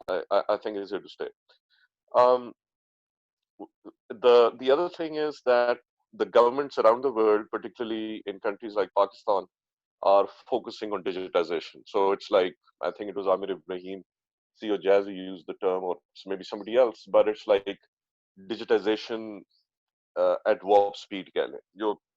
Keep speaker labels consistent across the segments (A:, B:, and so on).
A: I think is here to stay. Um, the other thing is that the governments around the world, particularly in countries like Pakistan, are focusing on digitization. So it's like, I think it was Amir Ibrahim, CEO Jazz, who used the term, or maybe somebody else, but it's like digitization at warp speed.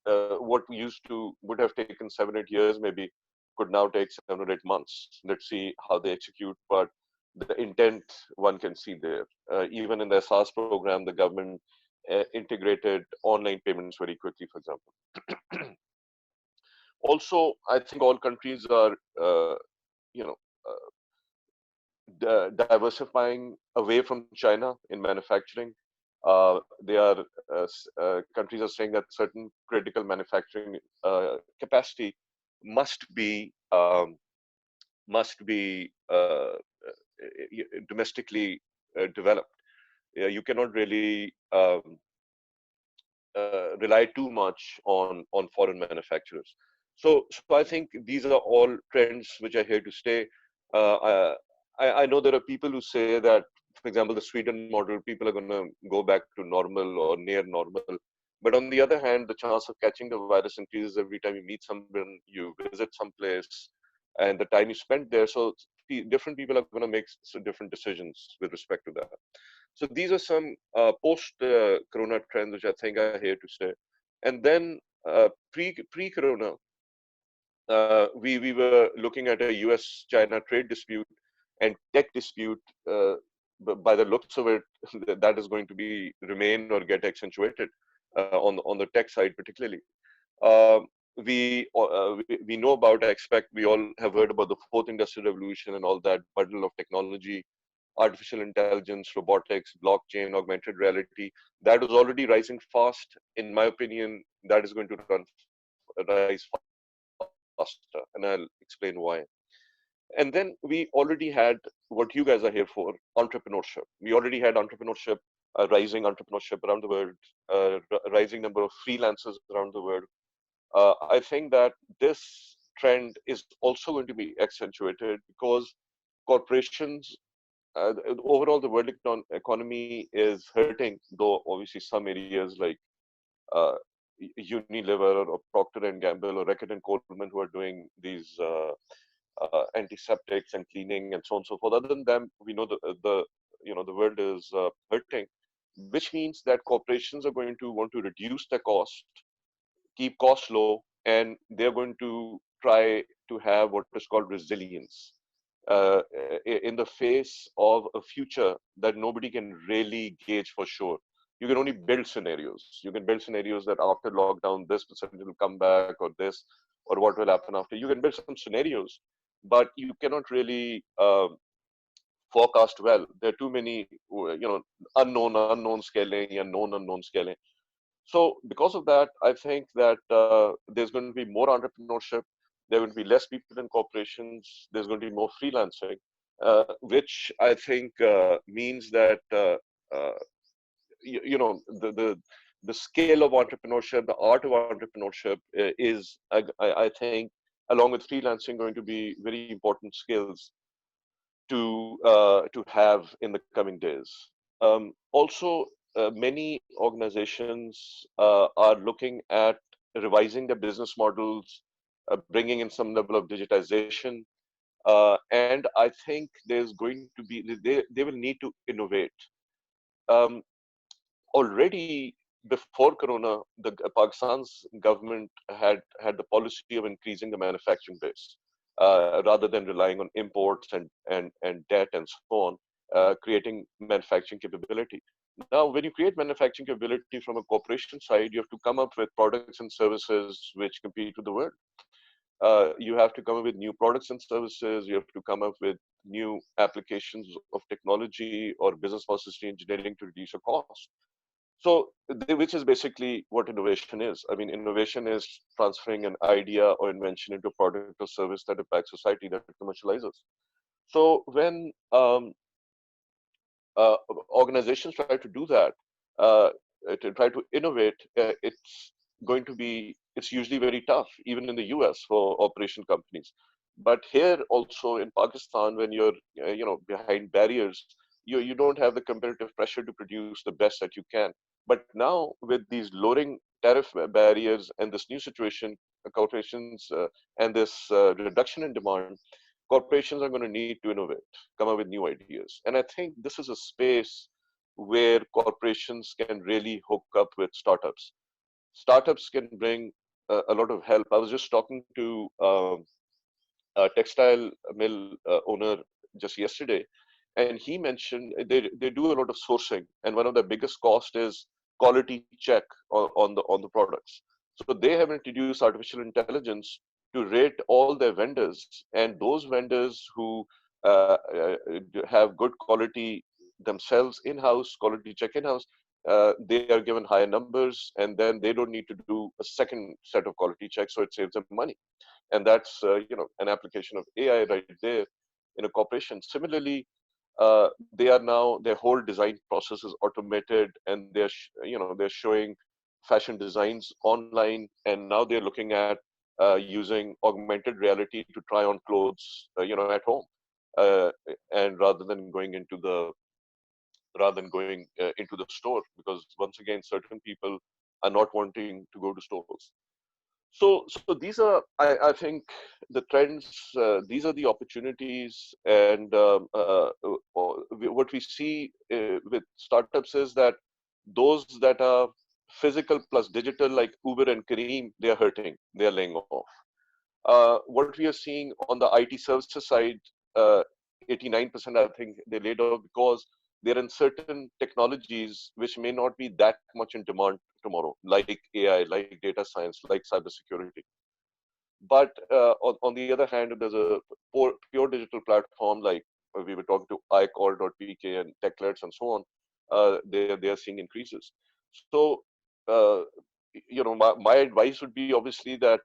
A: What used to would have taken 7 8 years, maybe could now take 7 or 8 months. Let's see how they execute, but the intent one can see there. Even in the SaaS program, the government integrated online payments very quickly, for example. Also, I think all countries are, you know, diversifying away from China in manufacturing. They are countries are saying that certain critical manufacturing capacity must be um, must be domestically developed. You cannot really rely too much on foreign manufacturers. So I think these are all trends which are here to stay. I know there are people who say that, for example, the Sweden model, people are going to go back to normal or near normal. But on the other hand, the chance of catching the virus increases every time you meet someone, you visit some place, and the time you spend there. So different people are going to make different decisions with respect to that. So these are some post-corona trends which I think are here to stay. And then pre-corona, we were looking at a U.S.-China trade dispute and tech dispute. By the looks of it, that is going to be remain or get accentuated on the tech side, particularly. Um we know about, I expect we all have heard about the fourth industrial revolution and all that bundle of technology, artificial intelligence, robotics, blockchain, augmented reality. That is already rising fast. In my opinion, that is going to rise faster, and I'll explain why. And then we already had what you guys are here for, entrepreneurship. We already had entrepreneurship, rising entrepreneurship around the world, rising number of freelancers around the world. I think that this trend is also going to be accentuated because corporations, overall, the world economy is hurting, though obviously some areas like uh, Unilever or Procter and Gamble or Reckitt and Coleman, who are doing these antiseptics and cleaning and so on and so forth. Other than them, we know the world is hurting, which means that corporations are going to want to reduce their cost, keep costs low, and they're going to try to have what is called resilience in the face of a future that nobody can really gauge for sure. You can only build scenarios. You can build scenarios that after lockdown, this percentage will come back, or this, or what will happen after. You can build some scenarios, but you cannot really forecast well. There are too many, unknown scaling and known unknown scaling. So because of that, I think that there's going to be more entrepreneurship. There are going to be less people in corporations. There's going to be more freelancing, which I think means that the scale of entrepreneurship, the art of entrepreneurship is, I think, along with freelancing, going to be very important skills to have in the coming days. Also, many organizations are looking at revising their business models, bringing in some level of digitization, and I think there's going to be they will need to innovate. Um, Already before Corona, the Pakistan's government had the policy of increasing the manufacturing base rather than relying on imports and debt and so on, creating manufacturing capability. Now, when you create manufacturing capability from a corporation side, you have to come up with products and services which compete with the world. You have to come up with new products and services. You have to come up with new applications of technology or business process engineering to reduce your cost. So, which is basically what innovation is. I mean, innovation is transferring an idea or invention into a product or service that impacts society, that it commercializes. So, when uh, organizations try to do that, uh, to try to innovate, it's usually very tough, even in the US for operation companies, But here also in Pakistan, when you're behind barriers, you don't have the competitive pressure to produce the best that you can. But now with these lowering tariff barriers and this new situation, corporations and this reduction in demand, corporations are going to need to innovate, come up with new ideas. And I think this is a space where corporations can really hook up with startups. Startups can bring a lot of help. I was just talking to a textile mill owner just yesterday, and he mentioned they do a lot of sourcing, and one of the biggest cost is quality check on the products. So they have introduced artificial intelligence to rate all their vendors, and those vendors who have good quality themselves in-house, quality check in-house, they are given higher numbers, and then they don't need to do a second set of quality checks, so it saves them money. And that's an application of AI right there in a corporation. Similarly, they are now, their whole design process is automated, and they're showing fashion designs online, and now they're looking at using augmented reality to try on clothes at home, uh, and rather than going into the store, because once again certain people are not wanting to go to stores. So these are, I think, the trends. These are the opportunities, and what we see with startups is that those that are physical plus digital, like Uber and Kareem, they are hurting. They are laying off. What we are seeing on the IT services side, 89%, I think, they laid off because they're in certain technologies which may not be that much in demand tomorrow, like AI, like data science, like cybersecurity. But on the other hand, there's a pure digital platform like we were talking to iCall.pk and Techlets and so on. They are seeing increases. So my advice would be obviously that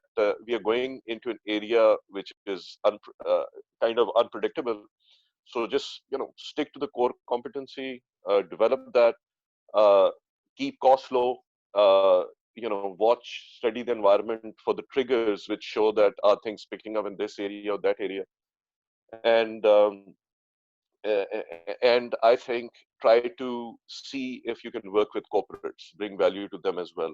A: we are going into an area which is kind of unpredictable. So just stick to the core competency, develop that, uh, keep costs low, watch, study the environment for the triggers which show that are things picking up in this area or that area, and and I think try to see if you can work with corporates, bring value to them as well,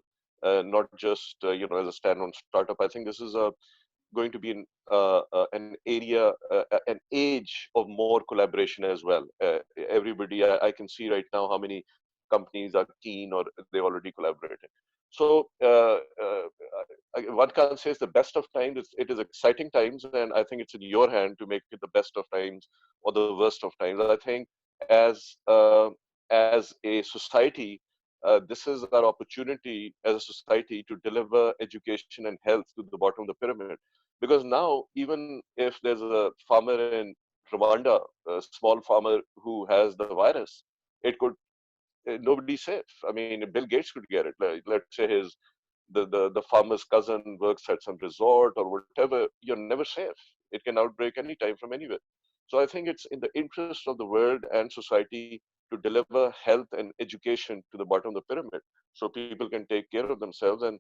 A: not just as a standalone startup. I think this is going to be an area, an age of more collaboration as well. Everybody, I can see right now how many companies are keen or they already collaborating. So one can't say it's the best of times. It is exciting times, and I think it's in your hand to make it the best of times or the worst of times. I think as as a society, this is our opportunity as a society to deliver education and health to the bottom of the pyramid. Because now, even if there's a farmer in Rwanda, a small farmer who has the virus, it could nobody's safe. I mean, Bill Gates could get it. Like, let's say the farmer's cousin works at some resort or whatever. You're never safe. It can outbreak anytime from anywhere. So I think it's in the interest of the world and society to deliver health and education to the bottom of the pyramid, so people can take care of themselves. And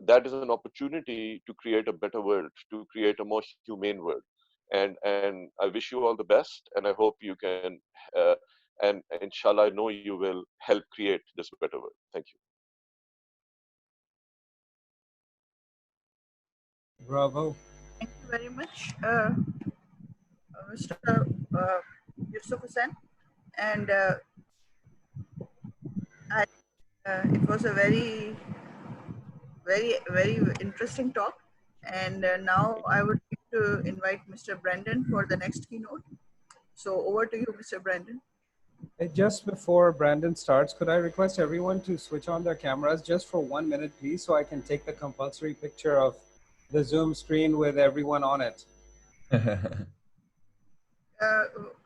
A: that is an opportunity to create a better world, to create a more humane world. And I wish you all the best, and I hope you can, and inshallah, I know you will help create this better world. Thank you.
B: Bravo.
C: Thank you very much, Mr. Uh, Yusuf Hussain. And I, it was a very interesting talk. And now I would like to invite Mr. Brandon for the next keynote. So over to you, Mr. Brandon.
B: Just before Brandon starts, could I request everyone to switch on their cameras just for 1 minute, please, so I can take the compulsory picture of the Zoom screen with everyone on it?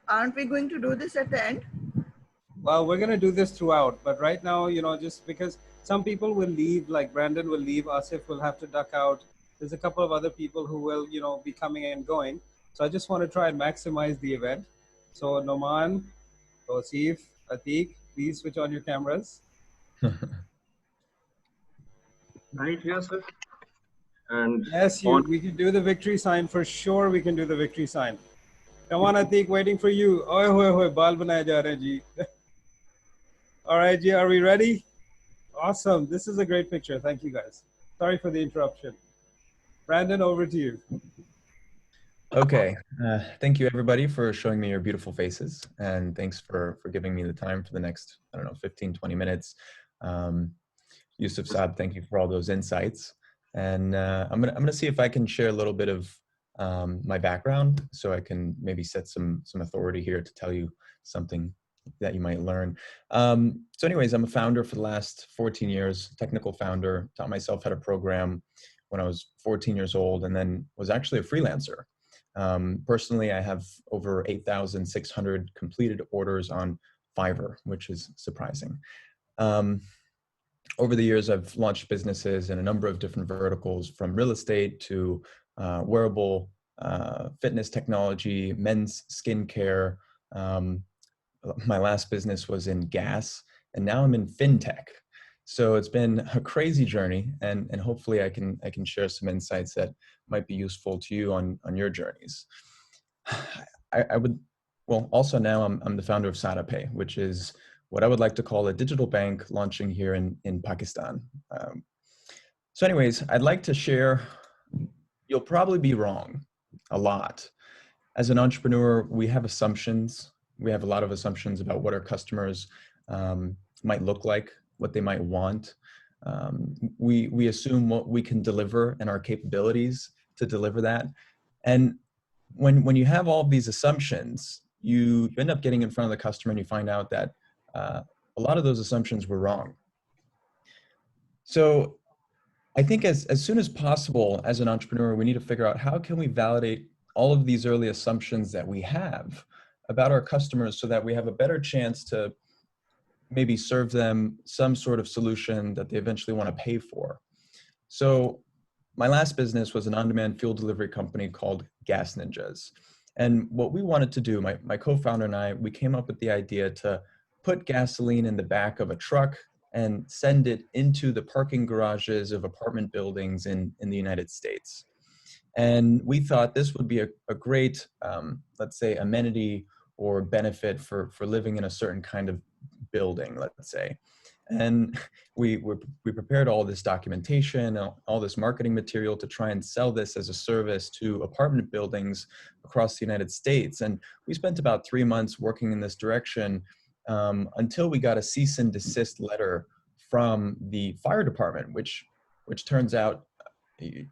C: Aren't we going to do this at the end?
B: Well, we're going to do this throughout, but right now, just because some people will leave, like Brandon will leave, Asif will have to duck out. There's a couple of other people who will, be coming and going. So I just want to try and maximize the event. So Noman, Asif, Atik, please switch on your cameras.
D: Right, Yusuf. And
B: Yes,
D: on
B: we can do the victory sign for sure. We can do the victory sign. Come on, Atik, waiting for you. Oye, hoye, hoye, baal banaya ja rahe hain ji. All right, Ji, are we ready? Awesome. This is a great picture. Thank you, guys. Sorry for the interruption. Brandon, over to you.
E: Okay. Thank you, everybody, for showing me your beautiful faces. And thanks for giving me the time for the next, I don't know, 15, 20 minutes. Yusuf, Saad, thank you for all those insights. And I'm gonna see if I can share a little bit of my background, so I can maybe set some authority here to tell you something that you might learn. So anyways, I'm a founder for the last 14 years, technical founder, taught myself how to program when I was 14 years old, and then was actually a freelancer. Personally, I have over 8,600 completed orders on Fiverr, which is surprising. Over the years, I've launched businesses in a number of different verticals, from real estate to wearable fitness technology, men's skincare. My last business was in gas, and now I'm in fintech. So it's been a crazy journey, and hopefully I can share some insights that might be useful to you on your journeys. Well, also now I'm the founder of SadaPay, which is what I would like to call a digital bank launching here in Pakistan. So anyways, I'd like to share, you'll probably be wrong a lot. As an entrepreneur, we have assumptions. We have a lot of assumptions about what our customers might look like, what they might want. We assume what we can deliver and our capabilities to deliver that. And when you have all of these assumptions, you end up getting in front of the customer and you find out that a lot of those assumptions were wrong. So I think as soon as possible, as an entrepreneur, we need to figure out how can we validate all of these early assumptions that we have about our customers, so that we have a better chance to maybe serve them some sort of solution that they eventually want to pay for. So my last business was an on-demand fuel delivery company called Gas Ninjas. And what we wanted to do, my co-founder and I, we came up with the idea to put gasoline in the back of a truck and send it into the parking garages of apartment buildings in the United States. And we thought this would be a great, let's say, amenity or benefit for living in a certain kind of building, let's say. And we prepared all this documentation, all this marketing material to try and sell this as a service to apartment buildings across the United States. And we spent about 3 months working in this direction until we got a cease and desist letter from the fire department, which turns out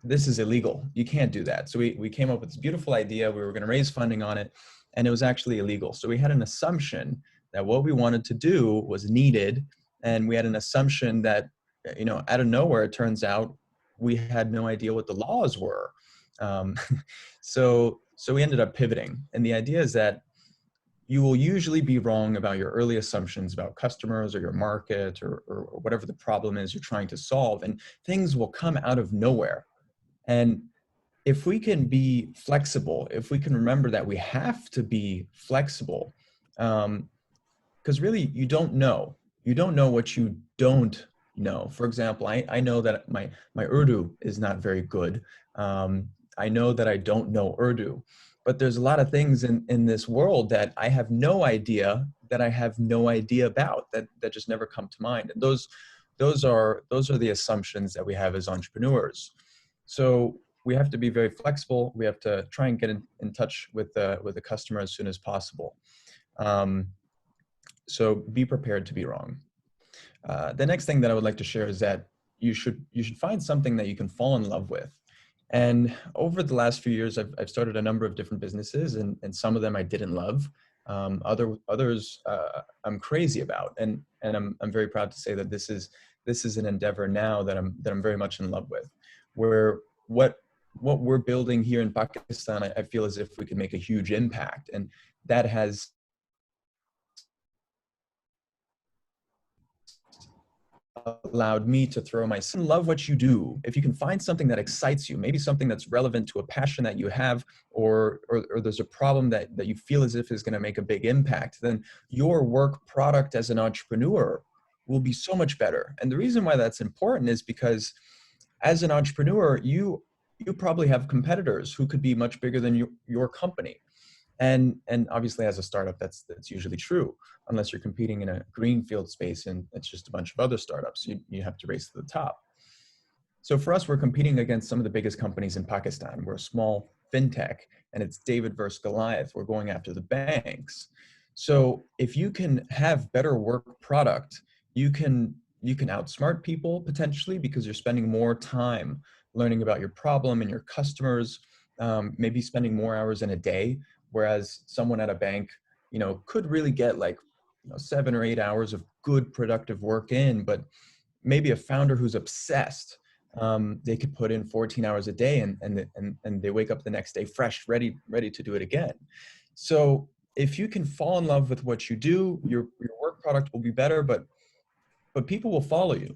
E: this is illegal. You can't do that. So we came up with this beautiful idea. We were going to raise funding on it, and it was actually illegal. So we had an assumption that what we wanted to do was needed, and we had an assumption that, you know, out of nowhere, it turns out we had no idea what the laws were. So we ended up pivoting. And the idea is that you will usually be wrong about your early assumptions about customers or your market or whatever the problem is you're trying to solve, and things will come out of nowhere. And if we can be flexible, if we can remember that we have to be flexible, because really you don't know what you don't know. For example, I know that my Urdu is not very good. I know that I don't know Urdu, but there's a lot of things in this world that I have no idea about, that just never come to mind. And those are the assumptions that we have as entrepreneurs. So we have to be very flexible. We have to try and get in touch with the customer as soon as possible. So be prepared to be wrong. The next thing that I would like to share is that you should find something that you can fall in love with. And over the last few years, I've started a number of different businesses, and some of them I didn't love. Others I'm crazy about, and I'm very proud to say that this is an endeavor now that I'm very much in love with, where what we're building here in Pakistan, I feel as if we can make a huge impact, and that has allowed me to throw myself. Love what you do. If you can find something that excites you, maybe something that's relevant to a passion that you have, or there's a problem that you feel as if is going to make a big impact, then your work product as an entrepreneur will be so much better. And the reason why that's important is because As an entrepreneur, you probably have competitors who could be much bigger than your company. And obviously as a startup, that's usually true, unless you're competing in a greenfield space and it's just a bunch of other startups. You have to race to the top. So for us, we're competing against some of the biggest companies in Pakistan. We're a small fintech, and it's David versus Goliath. We're going after the banks. So if you can have better work product, you can outsmart people potentially, because you're spending more time learning about your problem and your customers, maybe spending more hours in a day, whereas someone at a bank, could really get like 7 or 8 hours of good productive work in, but maybe a founder who's obsessed, they could put in 14 hours a day and they wake up the next day fresh, ready to do it again. So if you can fall in love with what you do, your work product will be better, but people will follow you.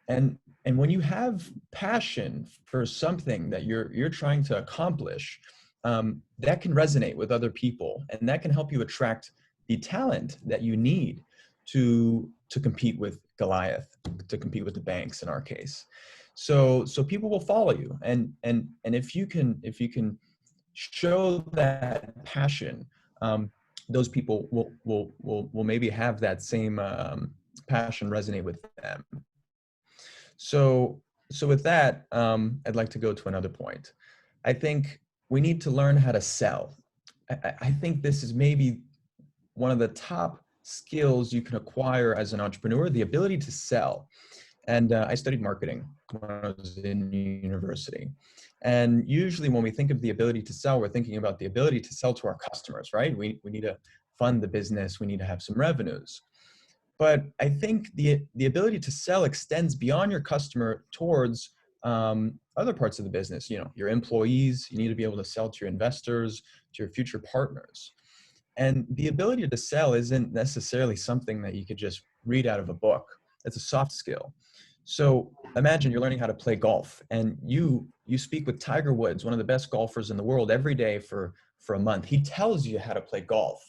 E: And when you have passion for something that you're trying to accomplish, that can resonate with other people, and that can help you attract the talent that you need to compete with Goliath, to compete with the banks in our case. So people will follow you, and if you can show that passion, those people will maybe have that same passion resonate with them. So with that, I'd like to go to another point. I think we need to learn how to sell. I think this is maybe one of the top skills you can acquire as an entrepreneur, the ability to sell. And I studied marketing when I was in university. And usually when we think of the ability to sell, we're thinking about the ability to sell to our customers, right? We need to fund the business. We need to have some revenues. But I think the ability to sell extends beyond your customer towards other parts of the business. Your employees, you need to be able to sell to your investors, to your future partners. And the ability to sell isn't necessarily something that you could just read out of a book. It's a soft skill. So imagine you're learning how to play golf, and you speak with Tiger Woods, one of the best golfers in the world, every day for a month. He tells you how to play golf.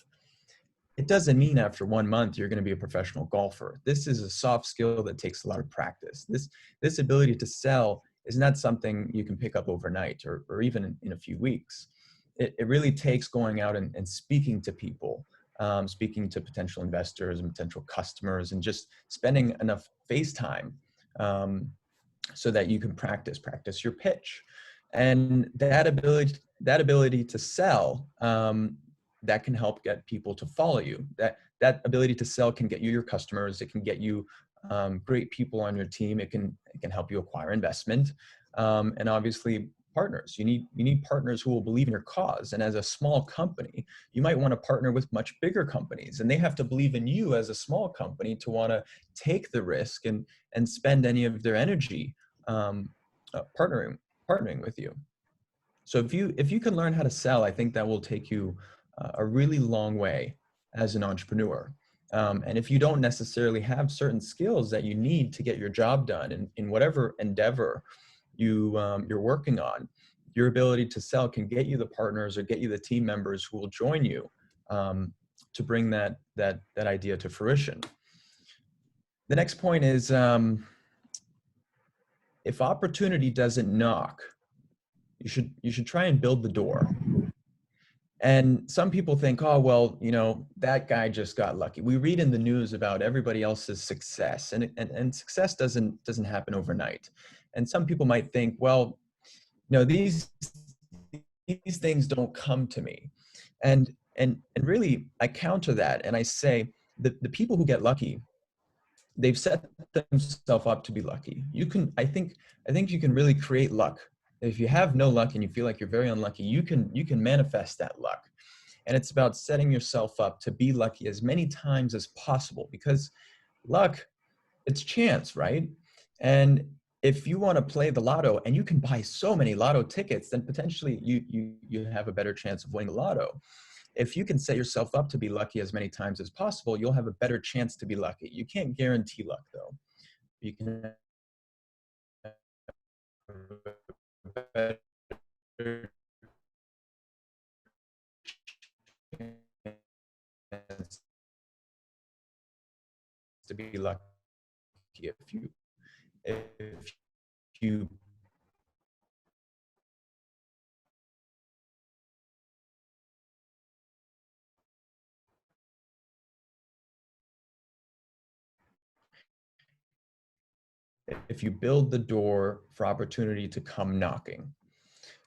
E: It doesn't mean after 1 month you're going to be a professional golfer. This is a soft skill that takes a lot of practice. This ability to sell is not something you can pick up overnight or even in a few weeks. It really takes going out and speaking to people, speaking to potential investors and potential customers, and just spending enough face time so that you can practice your pitch. And that ability to sell, that can help get people to follow you. That ability to sell can get you your customers. It can get you great people on your team. It can help you acquire investment, and obviously partners. You need partners who will believe in your cause. And as a small company, you might want to partner with much bigger companies, and they have to believe in you as a small company to want to take the risk and spend any of their energy partnering with you. So if you can learn how to sell, I think that will take you a really long way as an entrepreneur. And if you don't necessarily have certain skills that you need to get your job done in whatever endeavor you're working on, your ability to sell can get you the partners or get you the team members who will join you to bring that idea to fruition. The next point is, if opportunity doesn't knock, you should try and build the door. And some people think, oh, well, that guy just got lucky. We read in the news about everybody else's success, and success doesn't happen overnight. And some people might think, well, these things don't come to me. And really, I counter that and I say that the people who get lucky, they've set themselves up to be lucky. I think you can really create luck. If you have no luck and you feel like you're very unlucky, you can manifest that luck. And it's about setting yourself up to be lucky as many times as possible, because luck, it's chance, right? And if you want to play the lotto and you can buy so many lotto tickets, then potentially you have a better chance of winning the lotto. If you can set yourself up to be lucky as many times as possible, you'll have a better chance to be lucky. You can't guarantee luck, though. You can have a better chance to be lucky if you build the door for opportunity to come knocking.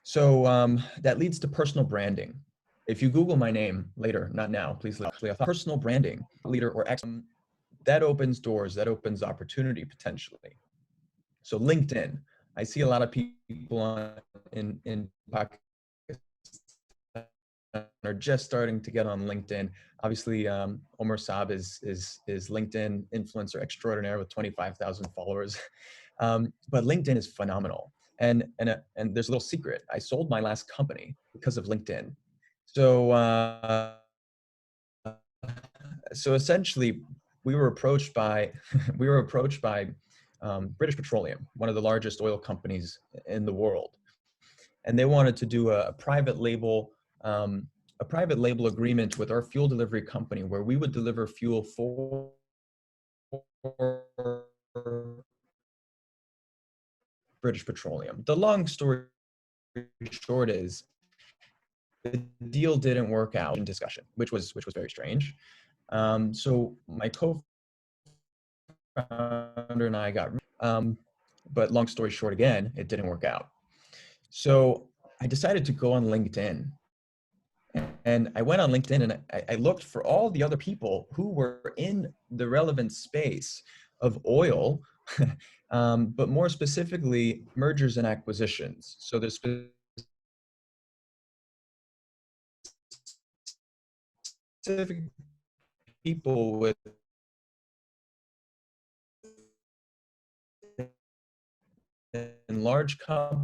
E: So that leads to personal branding. If you Google my name later, not now, please, personal branding, leader or that opens doors, that opens opportunity potentially. So LinkedIn, I see a lot of people in Pakistan are just starting to get on LinkedIn. Obviously, Omar Saab is LinkedIn influencer extraordinaire with 25,000 followers. But LinkedIn is phenomenal. And there's a little secret. I sold my last company because of LinkedIn. So so essentially, we were approached by British Petroleum, one of the largest oil companies in the world, and they wanted to do a private label agreement with our fuel delivery company, where we would deliver fuel for British Petroleum. The long story short is the deal didn't work out in discussion, which was very strange. So my co-founder and I got, but long story short, again, it didn't work out. So I decided to go on LinkedIn. And I went on LinkedIn and I looked for all the other people who were in the relevant space of oil, but more specifically, mergers and acquisitions. So there's specific people with in large companies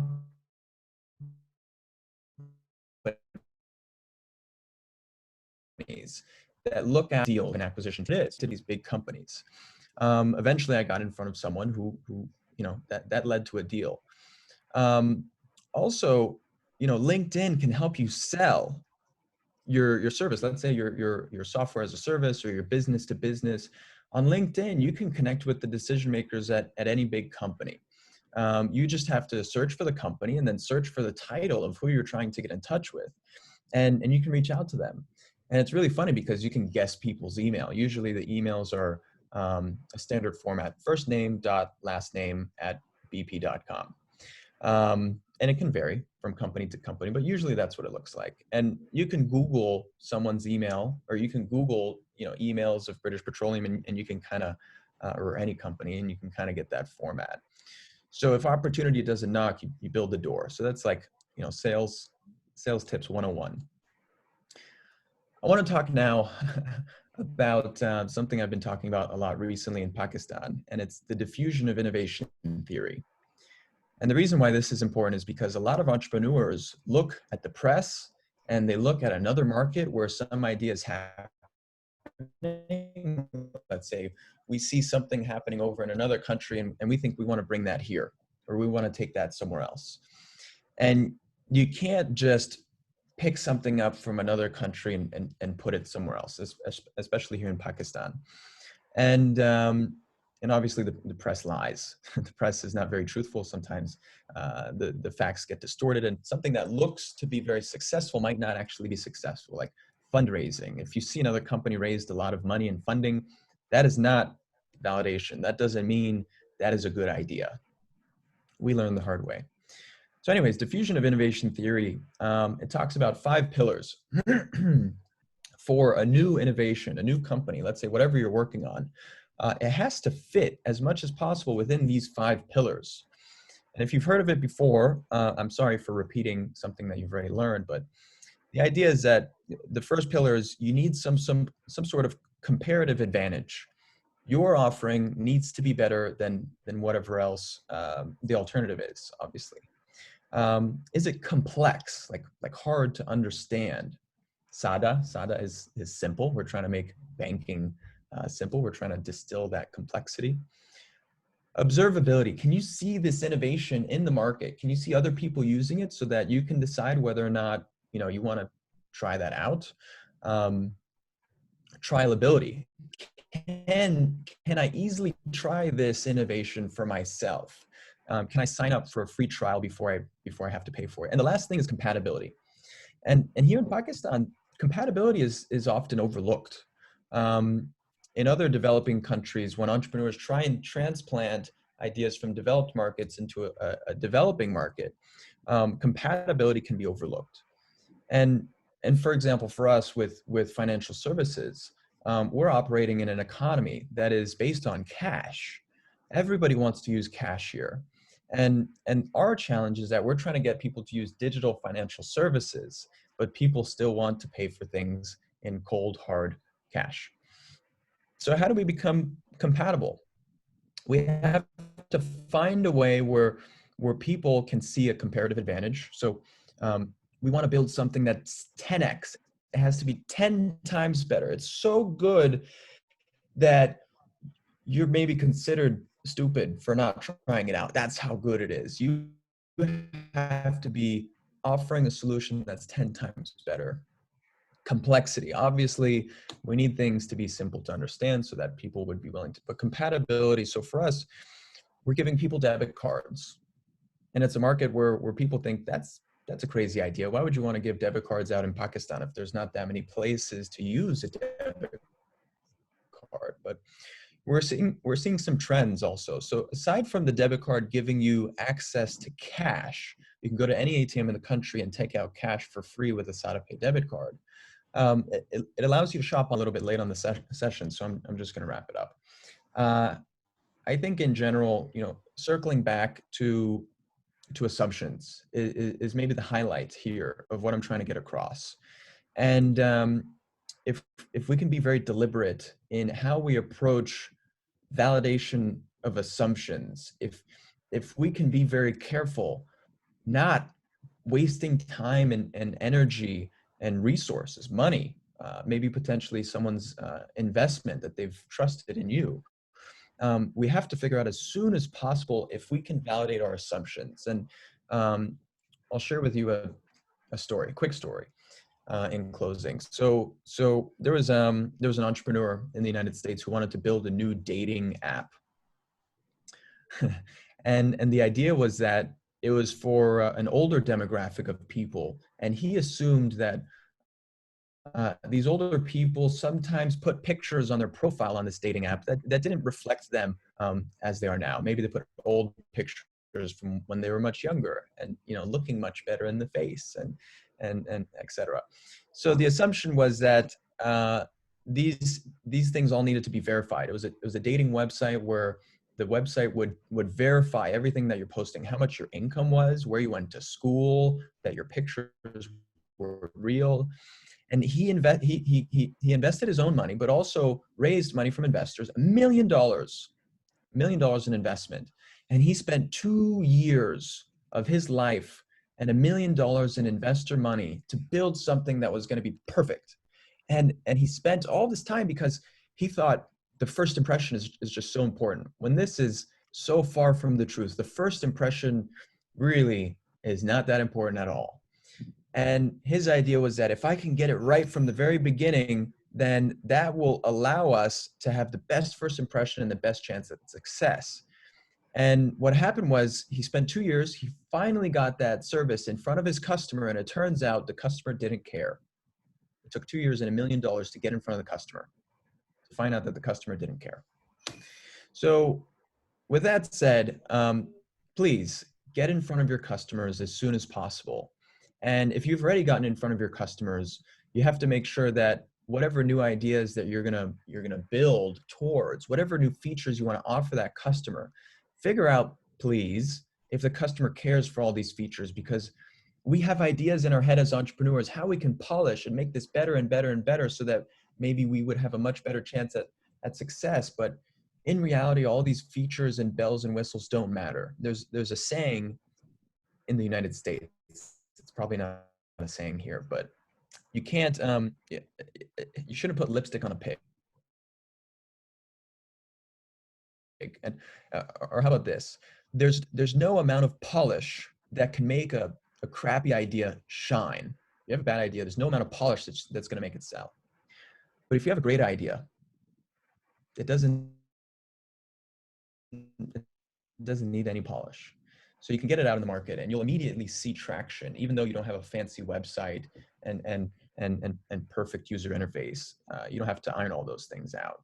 E: that look at deal and acquisition to these big companies. Eventually, I got in front of someone who that led to a deal. Also, LinkedIn can help you sell your service. Let's say your software as a service or your business to business. On LinkedIn, you can connect with the decision makers at any big company. You just have to search for the company and then search for the title of who you're trying to get in touch with. And you can reach out to them. And it's really funny because you can guess people's email. Usually the emails are a standard format, first name dot last name at bp.com. And it can vary from company to company, but usually that's what it looks like. And you can Google someone's email, or you can Google, emails of British Petroleum, and you can kind of, or any company, and you can kind of get that format. So if opportunity doesn't knock, you build the door. So that's like, sales tips 101. I want to talk now about something I've been talking about a lot recently in Pakistan, and it's the diffusion of innovation theory. And the reason why this is important is because a lot of entrepreneurs look at the press and they look at another market where some ideas happening. Let's say we see something happening over in another country and we think we want to bring that here, or we want to take that somewhere else. And you can't just pick something up from another country and put it somewhere else, especially here in Pakistan. And obviously the press lies. The press is not very truthful. Sometimes the facts get distorted, and something that looks to be very successful might not actually be successful, like fundraising. If you see another company raised a lot of money in funding, that is not validation. That doesn't mean that is a good idea. We learned the hard way. So anyways, diffusion of innovation theory, it talks about 5 pillars for a new innovation, a new company, let's say whatever you're working on. It has to fit as much as possible within these 5 pillars. And if you've heard of it before, I'm sorry for repeating something that you've already learned, but the idea is that the first pillar is you need some sort of comparative advantage. Your offering needs to be better than whatever else the alternative is, obviously. Is it complex, like hard to understand? Sada is simple. We're trying to make banking simple. We're trying to distill that complexity. Observability. Can you see this innovation in the market? Can you see other people using it so that you can decide whether or not you want to try that out? Trialability. Can I easily try this innovation for myself? Can I sign up for a free trial before I have to pay for it? And the last thing is compatibility. And here in Pakistan, compatibility is often overlooked. In other developing countries, when entrepreneurs try and transplant ideas from developed markets into a developing market, compatibility can be overlooked. And for example, for us with financial services, we're operating in an economy that is based on cash. Everybody wants to use cash here. And our challenge is that we're trying to get people to use digital financial services, but people still want to pay for things in cold, hard cash. So how do we become compatible? We have to find a way where people can see a comparative advantage. So we want to build something that's 10x. It has to be 10 times better. It's so good that you're maybe considered stupid for not trying it out. That's how good it is. You have to be offering a solution that's 10 times better. Complexity. Obviously, we need things to be simple to understand so that people would be willing to, but compatibility. So for us, we're giving people debit cards. And it's a market where people think that's a crazy idea. Why would you want to give debit cards out in Pakistan if there's not that many places to use a debit card? But we're seeing some trends also. So aside from the debit card giving you access to cash, you can go to any ATM in the country and take out cash for free with a SadaPay debit card. It allows you to shop a little bit late on the session, so I'm just going to wrap it up. I think in general, circling back to assumptions is maybe the highlight here of what I'm trying to get across. And if we can be very deliberate in how we approach validation of assumptions, if we can be very careful, not wasting time and energy and resources, money, maybe potentially someone's investment that they've trusted in you. We have to figure out as soon as possible if we can validate our assumptions. And I'll share with you a story, a quick story in closing. So there was an entrepreneur in the United States who wanted to build a new dating app. and the idea was that it was for an older demographic of people. And he assumed that these older people sometimes put pictures on their profile on this dating app that didn't reflect them as they are now. Maybe they put old pictures from when they were much younger and looking much better in the face and et cetera. So the assumption was that these things all needed to be verified. It was a dating website where the website would verify everything that you're posting, how much your income was, where you went to school, that your pictures were real. And he invested his own money, but also raised money from investors, $1 million in investment. And he spent 2 years of his life and $1 million in investor money to build something that was going to be perfect. And he spent all this time because he thought the first impression is just so important. When this is so far from the truth, the first impression really is not that important at all. And his idea was that if I can get it right from the very beginning, then that will allow us to have the best first impression and the best chance at success. And what happened was he spent 2 years, he finally got that service in front of his customer, and it turns out the customer didn't care. It took 2 years and $1 million to get in front of the customer, to find out that the customer didn't care. So with that said, please get in front of your customers as soon as possible. And if you've already gotten in front of your customers, you have to make sure that whatever new ideas that you're gonna build towards, whatever new features you want to offer that customer, figure out, please, if the customer cares for all these features, because we have ideas in our head as entrepreneurs how we can polish and make this better and better and better so that maybe we would have a much better chance at success. But in reality, all these features and bells and whistles don't matter. There's a saying in the United States, it's probably not a saying here, but you can't, you shouldn't put lipstick on a pig. And, or how about this? There's no amount of polish that can make a crappy idea shine. If you have a bad idea, there's no amount of polish that's going to make it sell. But if you have a great idea, it doesn't need any polish. so you can get it out in the market, and you'll immediately see traction, even though you don't have a fancy website and perfect user interface. You don't have to iron all those things out.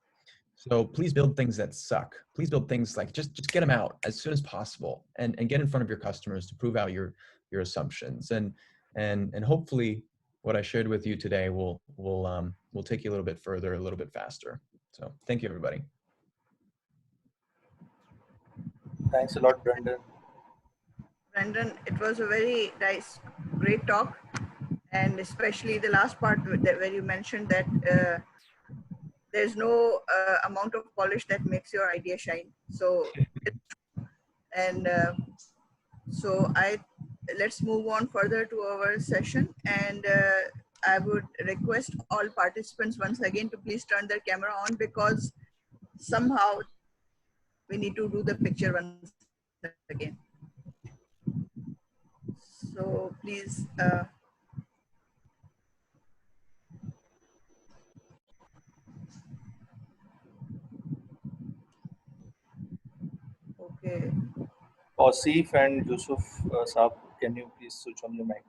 E: So please build things that suck. Please build things like just get them out as soon as possible, and get in front of your customers to prove out your assumptions. And hopefully what I shared with you today will take you a little bit further, a little bit faster. So thank you, everybody.
D: Thanks a lot, Brandon.
C: Brandon, it was a very nice, great talk, and especially the last part where you mentioned that there's no amount of polish that makes your idea shine. So, and so let's move on further to our session, and I would request all participants once again to please turn their camera on, because somehow we need to do the picture once again. So please. Okay.
D: Asif and Yusuf Saab, can you please switch on your mic?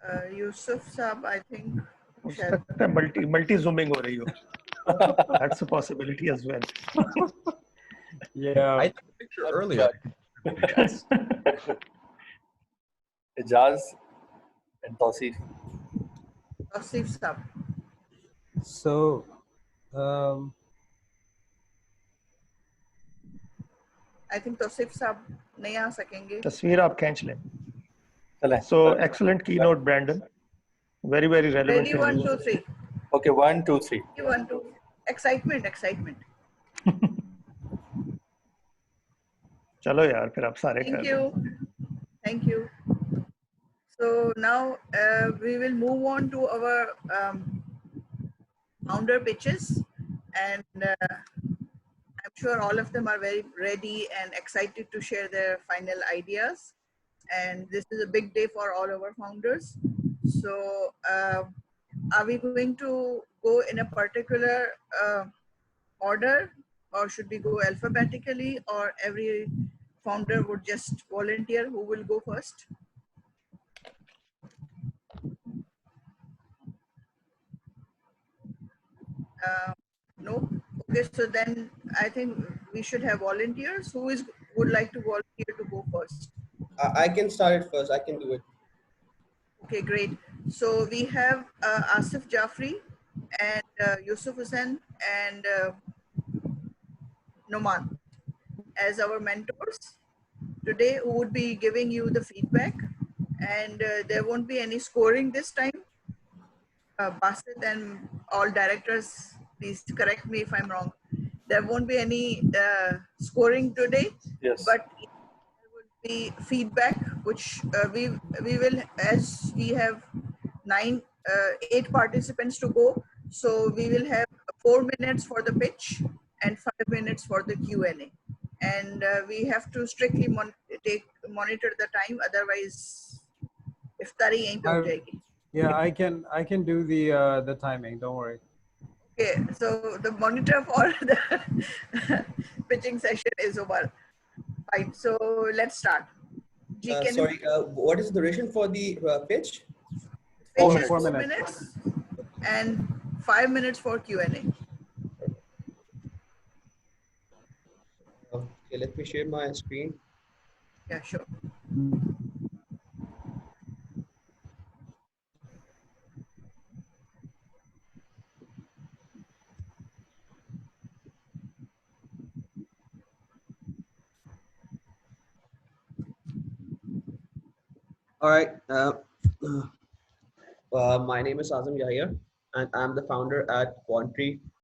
D: Camera?
C: Yusuf Saab, I think.
F: multi zooming हो रही हो. That's a possibility as well.
B: Yeah.
E: I took a picture earlier.
D: Ijaz and Tausif.
C: Asif Saab.
B: So,
C: I think Tausif Saab नहीं आ सकेंगे.
F: तस्वीर आप खींच लें. So excellent keynote, Brandon. Very relevant.
C: Ready, 1, 2, 3.
D: Okay, 1, 2, 3.
C: 1, 2. Excitement.
F: चलो यार फिर आप सारे
C: Thank you. So now we will move on to our founder pitches, and I'm sure all of them are very ready and excited to share their final ideas. And this is a big day for all our founders. So are we going to go in a particular order, or should we go alphabetically, or every founder would just volunteer who will go first? No. Okay, so then I think we should have volunteers. Who would like to volunteer to go first?
G: I can start it first. I can do it.
C: Okay, great. So we have Asif Jafri and Yusuf Hussain and Noman as our mentors today, who would be giving you the feedback, and there won't be any scoring this time. Basit and all directors, please correct me if I'm wrong. There won't be any scoring today,
D: yes,
C: but there will be feedback, which we will, as we have 8 participants to go, so we will have 4 minutes for the pitch and 5 minutes for the Q&A, and we have to strictly monitor the time, otherwise iftari yahin pe ho jayegi.
B: Yeah, I can do the timing. Don't worry.
C: Okay, so the monitor for the pitching session is over. Right, so let's start.
G: Sorry, what is the duration for the pitch?
C: Pitch is 4 minutes and 5 minutes for Q&A.
G: Okay, let me share my screen.
C: Yeah, sure.
G: All right. My name is Azam Yahya, and I'm the founder at Quantry.